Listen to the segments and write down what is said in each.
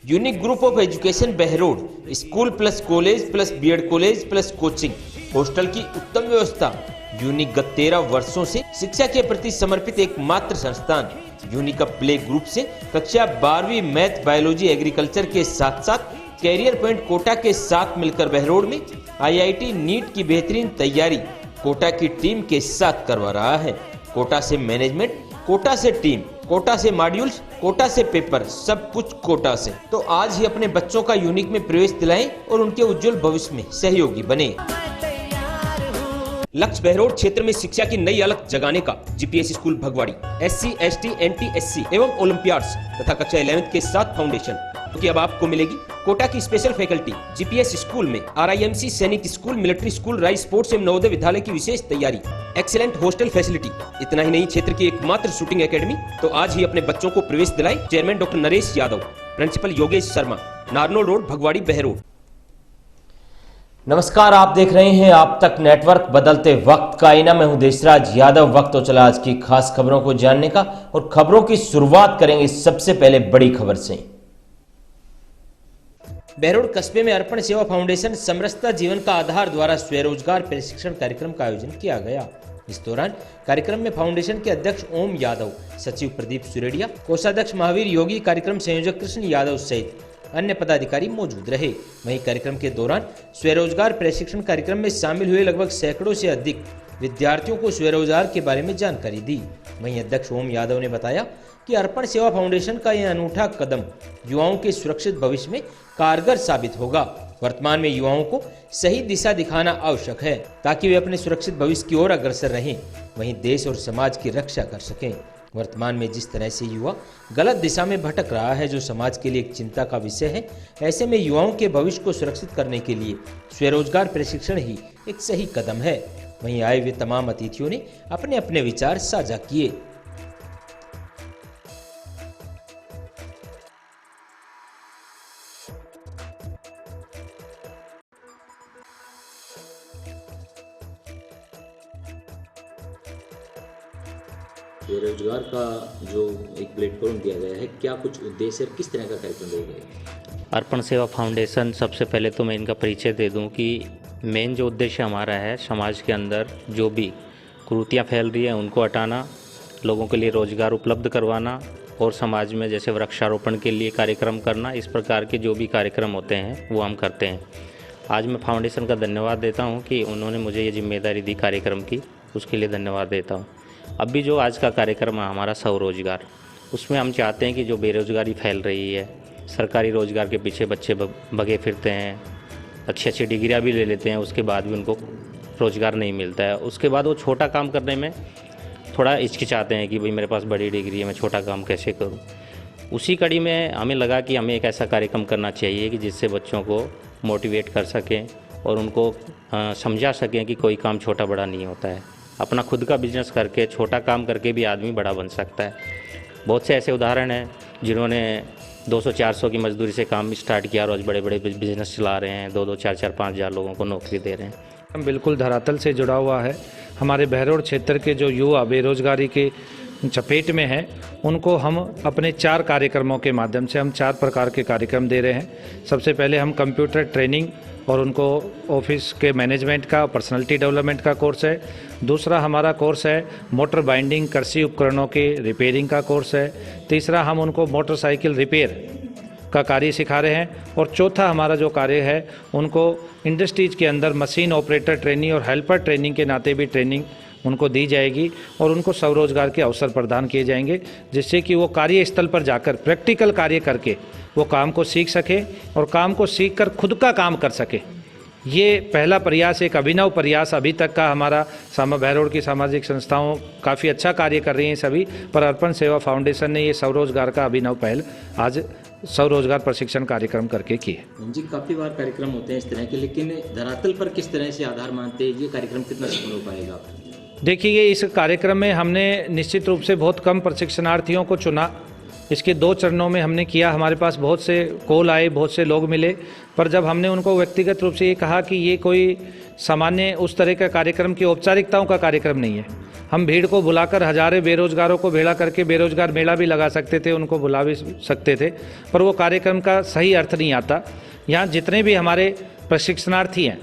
Unique group of education Behror, school plus college plus BEd college plus coaching, hostel की उत्तम व्यवस्था। Unique गत 13 वर्षों से शिक्षा के प्रति समर्पित एकमात्र संस्थान। यूनिक का प्ले ग्रुप से कक्षा 12वीं मैथ, बायोलॉजी, एग्रीकल्चर के साथ साथ कैरियर पॉइंट कोटा के साथ मिलकर बहरोड में आईआईटी नीट की बेहतरीन तैयारी कोटा की टीम के साथ करवा रहा है। कोटा से मैनेजमेंट, कोटा से टीम, कोटा से मॉड्यूल्स, कोटा से पेपर, सब कुछ कोटा से। तो आज ही अपने बच्चों का यूनिक में प्रवेश दिलाएं और उनके उज्जवल भविष्य में सहयोगी बने। लक्ष्य बहरोड क्षेत्र में शिक्षा की नई अलग जगाने का। GPS school Bhagwadi, SC, ST, NT, SC एवं ओलंपियाड्स तथा कक्षा 11th के साथ फाउंडेशन, क्योंकि अब आपको मिलेगी कोटा की स्पेशल फैकल्टी। जीपीएस स्कूल में RIMC सैनिक school, military school, rice sports एवं नवोदय विद्यालय की विशेष तैयारी, एक्सीलेंट हॉस्टल फैसिलिटी। इतना ही नहीं, क्षेत्र की एकमात्र शूटिंग एकेडमी। तो आज ही अपने बच्चों को प्रवेश दिलाए। Chairman doctor Naresh Yadav, principal Yogesh Sharma, Narnaul road, Bhagwadi, Behror. नमस्कार, आप देख रहे हैं आप तक नेटवर्क, बदलते वक्त का आईना। मैं हूं देशराज यादव। वक्त तो चला आज की खास खबरों को जानने का, और खबरों की शुरुआत करेंगे सबसे पहले बड़ी खबर से। बहरोड कस्बे में अर्पण सेवा फाउंडेशन समरसता जीवन का आधार द्वारा स्वरोजगार प्रशिक्षण कार्यक्रम का आयोजन किया गया। इस दौरान कार्यक्रम में फाउंडेशन के अध्यक्ष ओम यादव, सचिव प्रदीप सुरेडिया, कोषाध्यक्ष महावीर योगी, कार्यक्रम संयोजक कृष्ण यादव सहित अन्य पदाधिकारी मौजूद रहे। वहीं कार्यक्रम के दौरान स्वरोजगार प्रशिक्षण कार्यक्रम में शामिल हुए लगभग सैकड़ों से अधिक विद्यार्थियों को स्वरोजगार के बारे में जानकारी दी। वहीं अध्यक्ष ओम यादव ने बताया कि अर्पण सेवा फाउंडेशन का यह अनूठा कदम युवाओं के सुरक्षित भविष्य में कारगर साबित होगा। वर्तमान में युवाओं को सही दिशा दिखाना आवश्यक है ताकि वे अपने सुरक्षित भविष्य की ओर अग्रसर रहें, वहीं देश और समाज की रक्षा कर सकें। वर्तमान में जिस तरह से युवा गलत दिशा में भटक रहा है, जो समाज के लिए एक चिंता का विषय है, ऐसे में युवाओं के भविष्य को सुरक्षित करने के लिए स्वरोजगार प्रशिक्षण ही एक सही कदम है। वहीं आए हुए तमाम अतिथियों ने अपने अपने विचार साझा किए। बेरोजगार का जो एक प्लेटफॉर्म दिया गया है, क्या कुछ उद्देश्य है, किस तरह का कार्यक्रम दिया गया है? अर्पण सेवा फाउंडेशन, सबसे पहले तो मैं इनका परिचय दे दूं कि मेन जो उद्देश्य हमारा है, समाज के अंदर जो भी कुरीतियाँ फैल रही हैं उनको हटाना, लोगों के लिए रोजगार उपलब्ध करवाना और समाज में जैसे वृक्षारोपण के लिए कार्यक्रम करना, इस प्रकार के जो भी कार्यक्रम होते हैं वो हम करते हैं। आज मैं फाउंडेशन का धन्यवाद देता हूँ कि उन्होंने मुझे ये जिम्मेदारी दी कार्यक्रम की, उसके लिए धन्यवाद देता हूँ। अब भी जो आज का कार्यक्रम है हमारा स्वरोजगार, उसमें हम चाहते हैं कि जो बेरोजगारी फैल रही है, सरकारी रोजगार के पीछे बच्चे भगे फिरते हैं, अच्छी अच्छी डिग्रियाँ भी ले लेते हैं, उसके बाद भी उनको रोजगार नहीं मिलता है। उसके बाद वो छोटा काम करने में थोड़ा हिचकिचाते हैं कि भाई मेरे पास बड़ी डिग्री है, मैं छोटा काम कैसे करूँ। उसी कड़ी में हमें लगा कि हमें एक ऐसा कार्यक्रम करना चाहिए कि जिससे बच्चों को मोटिवेट कर सकें और उनको समझा सकें कि कोई काम छोटा बड़ा नहीं होता है। अपना खुद का बिजनेस करके, छोटा काम करके भी आदमी बड़ा बन सकता है। बहुत से ऐसे उदाहरण हैं जिन्होंने 200-400 की मजदूरी से काम स्टार्ट किया, रोज़ बड़े बड़े बिजनेस चला रहे हैं, 2-2, 4-4, 5 हज़ार लोगों को नौकरी दे रहे हैं। हम बिल्कुल धरातल से जुड़ा हुआ है। हमारे बहरोड क्षेत्र के जो युवा बेरोजगारी के चपेट में हैं, उनको हम अपने 4 कार्यक्रमों के माध्यम से हम 4 प्रकार के कार्यक्रम दे रहे हैं। सबसे पहले हम कंप्यूटर ट्रेनिंग और उनको ऑफिस के मैनेजमेंट का, पर्सनालिटी डेवलपमेंट का कोर्स है। दूसरा हमारा कोर्स है मोटर बाइंडिंग, कृषि उपकरणों के रिपेयरिंग का कोर्स है। तीसरा हम उनको मोटरसाइकिल रिपेयर का कार्य सिखा रहे हैं। और चौथा हमारा जो कार्य है, उनको इंडस्ट्रीज के अंदर मशीन ऑपरेटर ट्रेनिंग और हेल्पर ट्रेनिंग के नाते भी ट्रेनिंग उनको दी जाएगी और उनको स्वरोजगार के अवसर प्रदान किए जाएंगे, जिससे कि वो कार्यस्थल पर जाकर प्रैक्टिकल कार्य करके वो काम को सीख सके और काम को सीखकर खुद का काम कर सके। ये पहला प्रयास, एक अभिनव प्रयास अभी तक का हमारा बहरोड की सामाजिक संस्थाओं काफ़ी अच्छा कार्य कर रही हैं सभी, पर अर्पण सेवा फाउंडेशन ने ये स्वरोजगार का अभिनव पहल आज स्वरोजगार प्रशिक्षण कार्यक्रम करके किए। जी, काफ़ी बार कार्यक्रम होते हैं इस तरह के, लेकिन धरातल पर किस तरह से आधार मानते हैं, ये कार्यक्रम कितना सफल हो पाएगा? देखिए, इस कार्यक्रम में हमने निश्चित रूप से बहुत कम प्रशिक्षणार्थियों को चुना इसके 2 चरणों में हमने किया। हमारे पास बहुत से कॉल आए, बहुत से लोग मिले, पर जब हमने उनको व्यक्तिगत रूप से ये कहा कि ये कोई सामान्य उस तरह का कार्यक्रम की औपचारिकताओं का कार्यक्रम नहीं है। हम भीड़ को बुलाकर हजारों बेरोजगारों को भेड़ा करके बेरोजगार मेला भी लगा सकते थे, उनको बुला भी सकते थे, पर वो कार्यक्रम का सही अर्थ नहीं आता। यहाँ जितने भी हमारे प्रशिक्षणार्थी हैं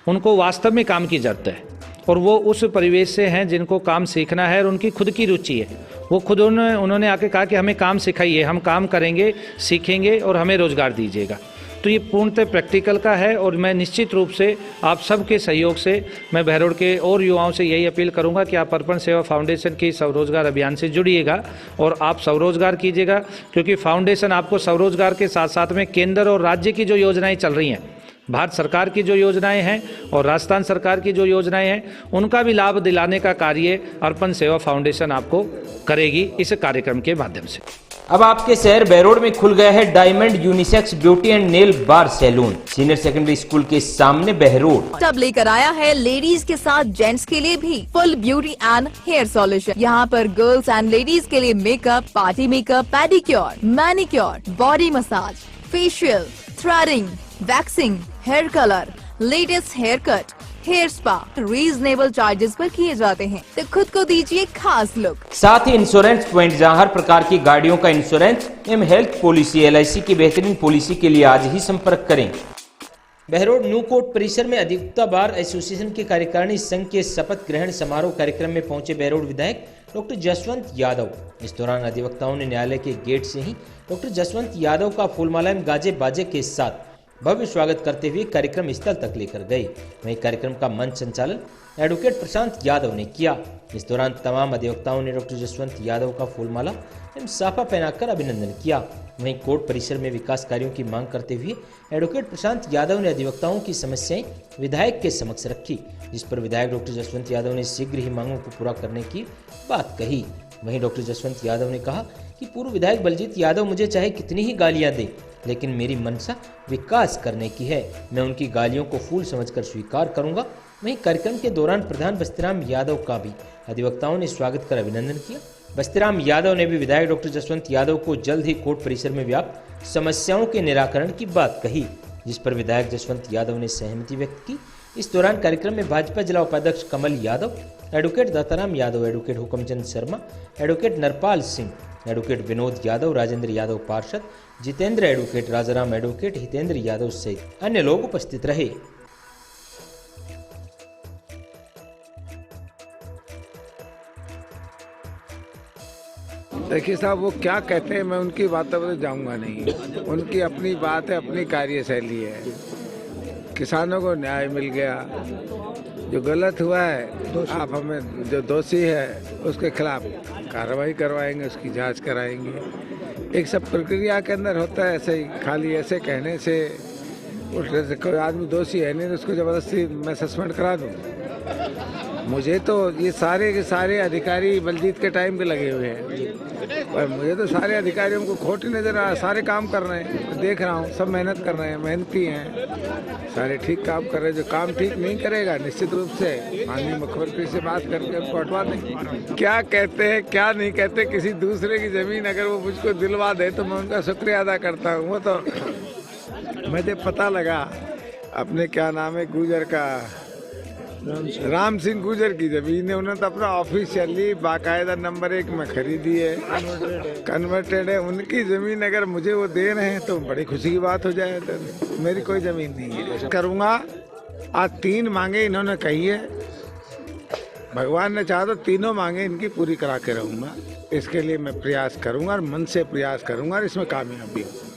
उनको वास्तव में काम की ज़रूरत है, और वो उस परिवेश से हैं जिनको काम सीखना है और उनकी खुद की रुचि है। वो खुद उन्होंने आके कहा कि हमें काम सिखाइए, हम काम करेंगे, सीखेंगे और हमें रोज़गार दीजिएगा। तो ये पूर्णतः प्रैक्टिकल का है, और मैं निश्चित रूप से आप सबके सहयोग से मैं बहरोड के और युवाओं से यही अपील करूंगा कि आप अर्पण सेवा फाउंडेशन के स्वरोजगार अभियान से जुड़िएगा और आप स्वरोजगार कीजिएगा, क्योंकि फाउंडेशन आपको स्वरोजगार के साथ साथ में केंद्र और राज्य की जो योजनाएं चल रही हैं, भारत सरकार की जो योजनाएं हैं और राजस्थान सरकार की जो योजनाएं हैं, उनका भी लाभ दिलाने का कार्य अर्पण सेवा फाउंडेशन आपको करेगी इस कार्यक्रम के माध्यम से। अब आपके शहर बहरोड में खुल गया है diamond unisex beauty and nail bar salon, senior secondary school के सामने बहरोड। तब लेकर आया है लेडीज के साथ जेंट्स के लिए भी full beauty and hair solution. यहाँ पर गर्ल्स एंड लेडीज के लिए makeup, party makeup, pedicure, manicure, body massage, facial, threading, waxing, hair colour, latest hair cut, hair spa reasonable charges पर किए जाते हैं, तो खुद को दीजिए खास लुक। साथ ही इंश्योरेंस पॉइंट, जहां हर प्रकार की गाड़ियों का इंश्योरेंस एवं हेल्थ पॉलिसी, LIC की बेहतरीन पॉलिसी के लिए आज ही संपर्क करें। बहरोड न्यू कोर्ट परिसर में अधिवक्ता बार एसोसिएशन के कार्यकारिणी संघ के शपथ ग्रहण समारोह कार्यक्रम में पहुंचे बहरोड विधायक डॉक्टर जसवंत यादव। इस दौरान अधिवक्ताओं ने न्यायालय के गेट से ही डॉक्टर जसवंत यादव का फूलमाला एवं गाजे बाजे के साथ भव्य स्वागत करते हुए कार्यक्रम स्थल तक लेकर गए। वहीं कार्यक्रम का मंच संचालन एडवोकेट प्रशांत यादव ने किया। इस दौरान तमाम अधिवक्ताओं ने डॉक्टर जसवंत यादव का फूलमाला एवं साफा पहनाकर अभिनंदन किया। वहीं कोर्ट परिसर में विकास कार्यों की मांग करते हुए एडवोकेट प्रशांत यादव ने अधिवक्ताओं की समस्याएं विधायक के समक्ष रखी, जिस पर विधायक डॉक्टर जसवंत यादव ने शीघ्र ही मांगों को पूरा करने की बात कही। वहीं डॉक्टर जसवंत यादव ने कहा कि पूर्व विधायक बलजीत यादव मुझे चाहे कितनी ही गालियां दे, लेकिन मेरी मंशा विकास करने की है। मैं उनकी गालियों को फूल समझकर स्वीकार करूंगा। वहीं कार्यक्रम के दौरान प्रधान बस्तीराम यादव का भी अधिवक्ताओं ने स्वागत कर अभिनंदन किया। बस्तीराम यादव ने भी विधायक डॉक्टर जसवंत यादव को जल्द ही कोर्ट परिसर में व्याप्त समस्याओं के निराकरण की बात कही, जिस पर विधायक जसवंत यादव ने सहमति व्यक्त की। इस दौरान कार्यक्रम में भाजपा जिला उपाध्यक्ष Kamal Yadav, advocate Dataram Yadav, advocate Hukamchand Sharma, advocate Narpal Singh, advocate Vinod Yadav, Rajendra Yadav पार्षद, जितेंद्र एडवोकेट, राजाराम एडवोकेट, हितेंद्र यादव सहित अन्य लोग उपस्थित रहे। देखिए साहब, वो क्या कहते हैं मैं उनकी बातों पर जाऊंगा नहीं। उनकी अपनी बात है, अपनी कार्यशैली है। किसानों को न्याय मिल गया, जो गलत हुआ है आप हमें, जो दोषी है उसके खिलाफ कार्रवाई करवाएंगे, उसकी जांच कराएंगे। एक सब प्रक्रिया के अंदर होता है। ऐसे ही खाली ऐसे कहने से उठने से कोई आदमी दोषी है नहीं तो उसको ज़बरदस्ती मैं सस्पेंड करा दूँ। मुझे तो ये सारे के सारे अधिकारी बलजीत के टाइम के लगे हुए हैं, पर मुझे तो सारे अधिकारियों को खोटी नजर आ रहा है। सारे काम कर रहे हैं, देख रहा हूँ, सब मेहनत कर रहे हैं, मेहनती हैं, सारे ठीक काम कर रहे हैं। जो काम ठीक नहीं करेगा निश्चित रूप से माननीय मुख्यमंत्री से बात करके उनको हटवा देंगे। क्या कहते हैं क्या नहीं कहते, किसी दूसरे की ज़मीन अगर वो मुझको दिलवा दे तो मैं उनका शुक्रिया अदा करता हूँ। वो तो मुझे पता लगा अपने क्या नाम है गुजर का, राम सिंह गुजर की ज़मीन है। उन्होंने तो अपना ऑफिशियली बाकायदा नंबर 1 में खरीदी है, कन्वर्टेड है। उनकी ज़मीन अगर मुझे वो दे रहे हैं तो बड़ी खुशी की बात हो जाए। तो मेरी कोई ज़मीन नहीं है, करूँगा। आज 3 मांगे इन्होंने कही है, भगवान ने चाहा तो तीनों मांगे इनकी पूरी करा के रहूँगा। इसके लिए मैं प्रयास करूँगा और मन से प्रयास करूँगा और इसमें कामयाबी होगी।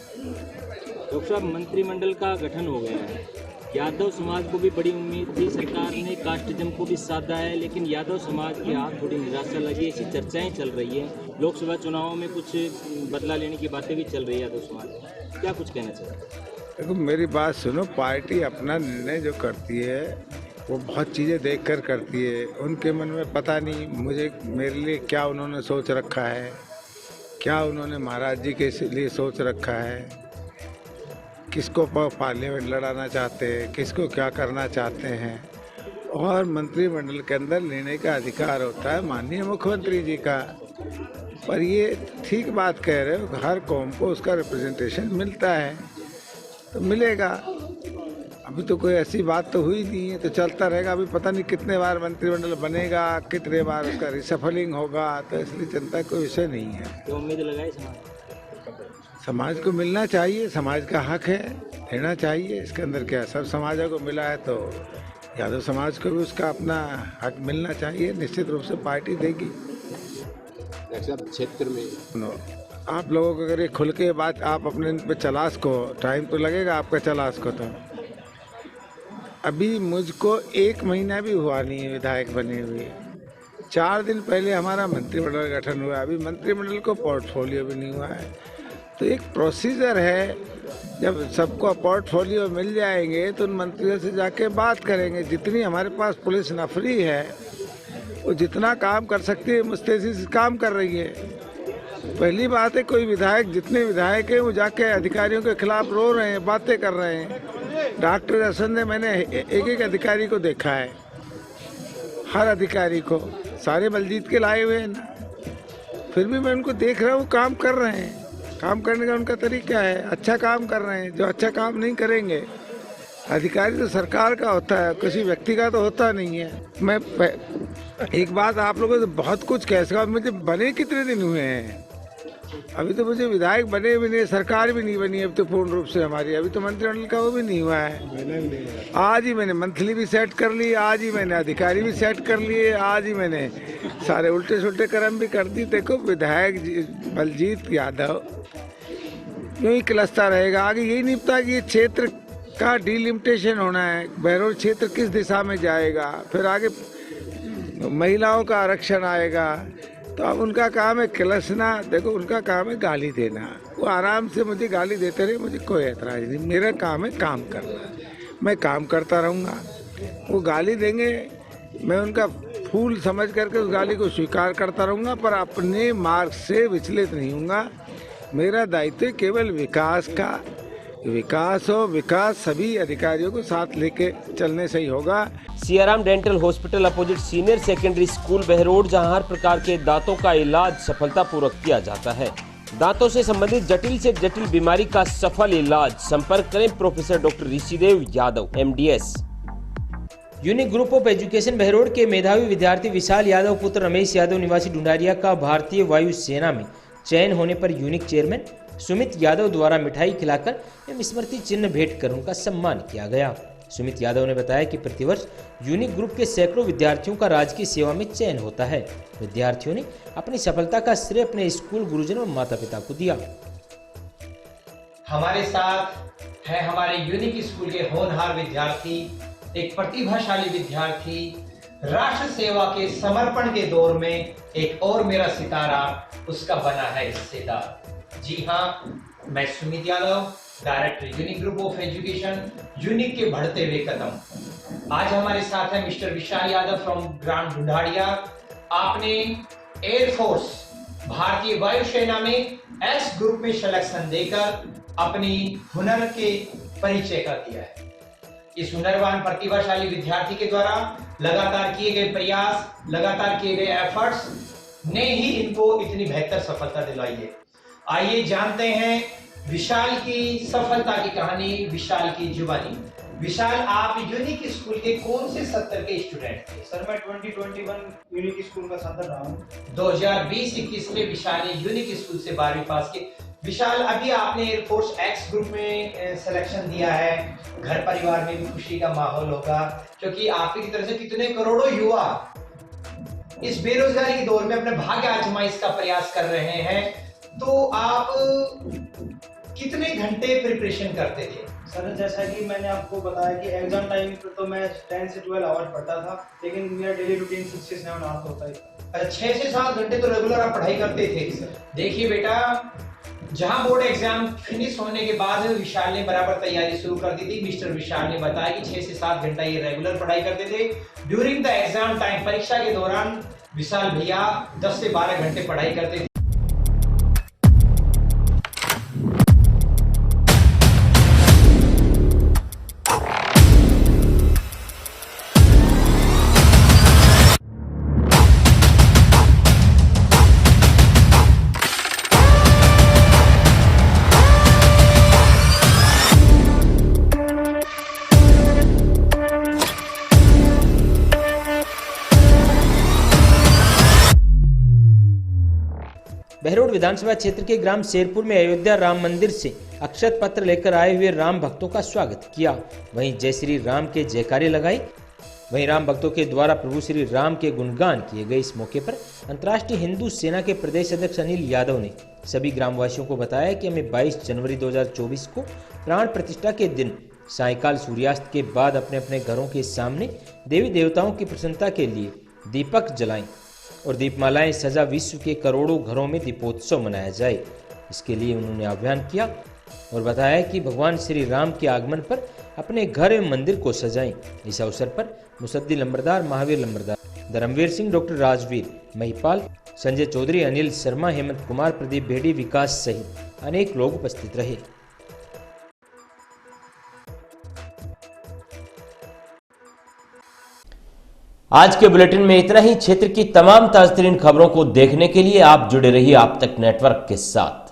डॉक्टर साहब, मंत्रिमंडल का गठन हो गया है। यादव समाज को भी बड़ी उम्मीद थी, सरकार ने कास्टिज्म को भी साधा है, लेकिन यादव समाज के हाथ थोड़ी निराशा लगी। ऐसी चर्चाएं चल रही है, लोकसभा चुनावों में कुछ बदला लेने की बातें भी चल रही है यादव समाज। क्या कुछ कहना चाहिए? देखो मेरी बात सुनो, पार्टी अपना निर्णय जो करती है वो बहुत चीज़ें देखकर करती है। उनके मन में पता नहीं मुझे मेरे लिए क्या उन्होंने सोच रखा है, क्या उन्होंने महाराज जी के लिए सोच रखा है, किसको पार्लियामेंट लड़ाना चाहते हैं, किसको क्या करना चाहते हैं। और मंत्रिमंडल के अंदर लेने का अधिकार होता है माननीय मुख्यमंत्री जी का। पर ये ठीक बात कह रहे हो, हर कौम को उसका रिप्रेजेंटेशन मिलता है तो मिलेगा। अभी तो कोई ऐसी बात तो हुई नहीं है, तो चलता रहेगा। अभी पता नहीं कितने बार मंत्रिमंडल बनेगा, कितने बार उसका रिसफलिंग होगा, तो इसलिए चिंता कोई विषय नहीं है। तो उम्मीद लगाए समाज को मिलना चाहिए, समाज का हक है, देना चाहिए। इसके अंदर क्या, सब समाजों को मिला है तो यादव समाज को भी उसका अपना हक मिलना चाहिए। निश्चित रूप से पार्टी देगी। क्षेत्र में आप लोगों को अगर ये खुल के बात आप अपने इन पे चलाश को, टाइम तो लगेगा आपका चलाश को। तो अभी मुझको 1 महीना भी हुआ नहीं है विधायक बने हुए। 4 दिन पहले हमारा मंत्रिमंडल गठन हुआ, अभी मंत्रिमंडल को पोर्टफोलियो भी नहीं हुआ है। तो एक प्रोसीजर है, जब सबको पोर्टफोलियो मिल जाएंगे तो उन मंत्रियों से जाके बात करेंगे। जितनी हमारे पास पुलिस नफरी है वो जितना काम कर सकती है मुस्तैदी से काम कर रही है। पहली बात है, कोई विधायक, जितने विधायक हैं वो जाके अधिकारियों के खिलाफ रो रहे हैं, बातें कर रहे हैं। डॉक्टर हसन ने, मैंने एक एक अधिकारी को देखा है, हर अधिकारी को, सारे बलजीत के लाए हुए हैं ना, फिर भी मैं उनको देख रहा हूँ काम कर रहे हैं। काम करने का उनका तरीका है, अच्छा काम कर रहे हैं। जो अच्छा काम नहीं करेंगे, अधिकारी तो सरकार का होता है, किसी व्यक्ति का तो होता नहीं है। मैं एक बात आप लोगों से बहुत कुछ कह सकता, मुझे बने कितने दिन हुए हैं, अभी तो मुझे विधायक बने भी नहीं, सरकार भी नहीं बनी अभी तो पूर्ण रूप से हमारी। अभी तो मंत्रिमंडल का वो भी नहीं हुआ है। आज ही मैंने मंथली भी सेट कर ली, आज ही मैंने अधिकारी भी सेट कर लिए, आज ही मैंने सारे उल्टे सुल्टे कर्म भी कर दी। देखो, विधायक बलजीत यादव यूँ ही किलसता रहेगा, आगे यही नहीं पता कि ये क्षेत्र का डिलिमिटेशन होना है, बहरौल क्षेत्र किस दिशा में जाएगा, फिर आगे महिलाओं का आरक्षण आएगा। तो अब उनका काम है किलसना, देखो उनका काम है गाली देना। वो आराम से मुझे गाली देते रहे, मुझे कोई ऐतराज नहीं। मेरा काम है काम करना, मैं काम करता रहूँगा। वो गाली देंगे, मैं उनका फूल समझ करके उस गाली को स्वीकार करता रहूँगा, पर अपने मार्ग से विचलित नहीं हूँगा। मेरा दायित्व केवल विकास का, विकास हो, विकास सभी अधिकारियों को साथ लेके चलने से ही होगा। Siyaram dental hospital opposite senior secondary school Behror, जहां हर प्रकार के दांतों का इलाज सफलतापूर्वक किया जाता है। दांतों से संबंधित जटिल से जटिल बीमारी का सफल इलाज। संपर्क करें professor doctor Rishidev Yadav, MDS। Unique group of education Behror के मेधावी विद्यार्थी विशाल यादव पुत्र रमेश यादव निवासी ढूंढारिया का भारतीय वायु सेना में चयन होने पर यूनिक चेयरमैन सुमित यादव द्वारा मिठाई खिलाकर एवं स्मृति चिन्ह भेंट कर उनका सम्मान किया गया। सुमित यादव ने बताया कि प्रतिवर्ष यूनिक ग्रुप के सैकड़ों विद्यार्थियों का राजकीय सेवा में चयन होता है। विद्यार्थियों ने अपनी सफलता का श्रेय अपने स्कूल गुरुजनों और माता पिता को दिया। हमारे साथ है हमारे यूनिक स्कूल के होनहार विद्यार्थी, एक प्रतिभाशाली विद्यार्थी, राष्ट्र सेवा के समर्पण के दौर में एक और मेरा सितारा उसका बना है हिस्सेदार। जी हाँ, मैं Sumit Yadav, director unique group of education, unique के बढ़ते हुए कदम। आज हमारे साथ है मिस्टर विशाल यादव फ्रॉम ग्राम ढूंढारिया। आपने एयरफोर्स भारतीय वायुसेना में एस ग्रुप में सिलेक्शन देकर अपनी हुनर के परिचय कर दिया है। इस हुनरवान प्रतिभाशाली विद्यार्थी के द्वारा लगातार किए गए प्रयास, लगातार किए गए एफर्ट्स ने ही इनको इतनी बेहतर सफलता दिलाई है। आइए जानते हैं विशाल की सफलता की कहानी, विशाल की जुबानी। विशाल, आप यूनिक स्कूल के कौन से सत्र के स्टूडेंट थे? सर, मैं 2021 यूनिक स्कूल का छात्र रहा हूँ। 2020-21 में विशाल ने यूनिक स्कूल से 12वीं पास की। विशाल, अभी आपने एयरफोर्स एक्स ग्रुप में सिलेक्शन दिया है, घर परिवार में भी खुशी का माहौल होगा, क्योंकि आपकी तरह से कितने करोड़ों युवा इस बेरोजगारी के दौर में अपने भाग्य आजमाइश का प्रयास कर रहे हैं। तो आप कितने घंटे प्रिपरेशन करते थे? सर, जैसा कि मैंने आपको बताया कि एग्जाम टाइम पर तो मैं 10 से 12 आवर पढ़ता था, लेकिन मेरा डेली रूटीन 6 से 7 आवर्स होता है। 6 से 7 घंटे तो रेगुलर आप पढ़ाई करते थे? देखिए बेटा, जहां बोर्ड एग्जाम फिनिश होने के बाद विशाल ने बराबर तैयारी शुरू कर दी थी। मिस्टर विशाल ने बताया कि 6 से 7 घंटा ये रेगुलर पढ़ाई करते थे। ड्यूरिंग द एग्जाम टाइम, परीक्षा के दौरान विशाल भैया 10 से 12 घंटे पढ़ाई करते थे। विधानसभा क्षेत्र के ग्राम शेरपुर में अयोध्या राम मंदिर से अक्षत पत्र लेकर आए हुए राम भक्तों का स्वागत किया। वहीं जय श्री राम के जयकारे लगाए। वहीं राम भक्तों के द्वारा प्रभु श्री राम के गुणगान किए गए। इस मौके पर अंतर्राष्ट्रीय हिंदू सेना के प्रदेश अध्यक्ष अनिल यादव ने सभी ग्रामवासियों को बताया कि हमें 22 जनवरी 2024 को प्राण प्रतिष्ठा के दिन सायंकाल सूर्यास्त के बाद अपने अपने घरों के सामने देवी देवताओं की प्रसन्नता के लिए दीपक जलाएं और दीपमालाएं सजा विश्व के करोड़ों घरों में दीपोत्सव मनाया जाए। इसके लिए उन्होंने आह्वान किया और बताया कि भगवान श्री राम के आगमन पर अपने घर एवं मंदिर को सजाएं। इस अवसर पर मुसद्दी लंबरदार, महावीर लंबरदार, धर्मवीर सिंह, डॉक्टर राजवीर, महिपाल, संजय चौधरी, अनिल शर्मा, हेमंत कुमार, प्रदीप बेड़ी, विकास सहित अनेक लोग उपस्थित रहे। आज के बुलेटिन में इतना ही। क्षेत्र की तमाम ताज़ा तरीन खबरों को देखने के लिए आप जुड़े रहिए आप तक नेटवर्क के साथ।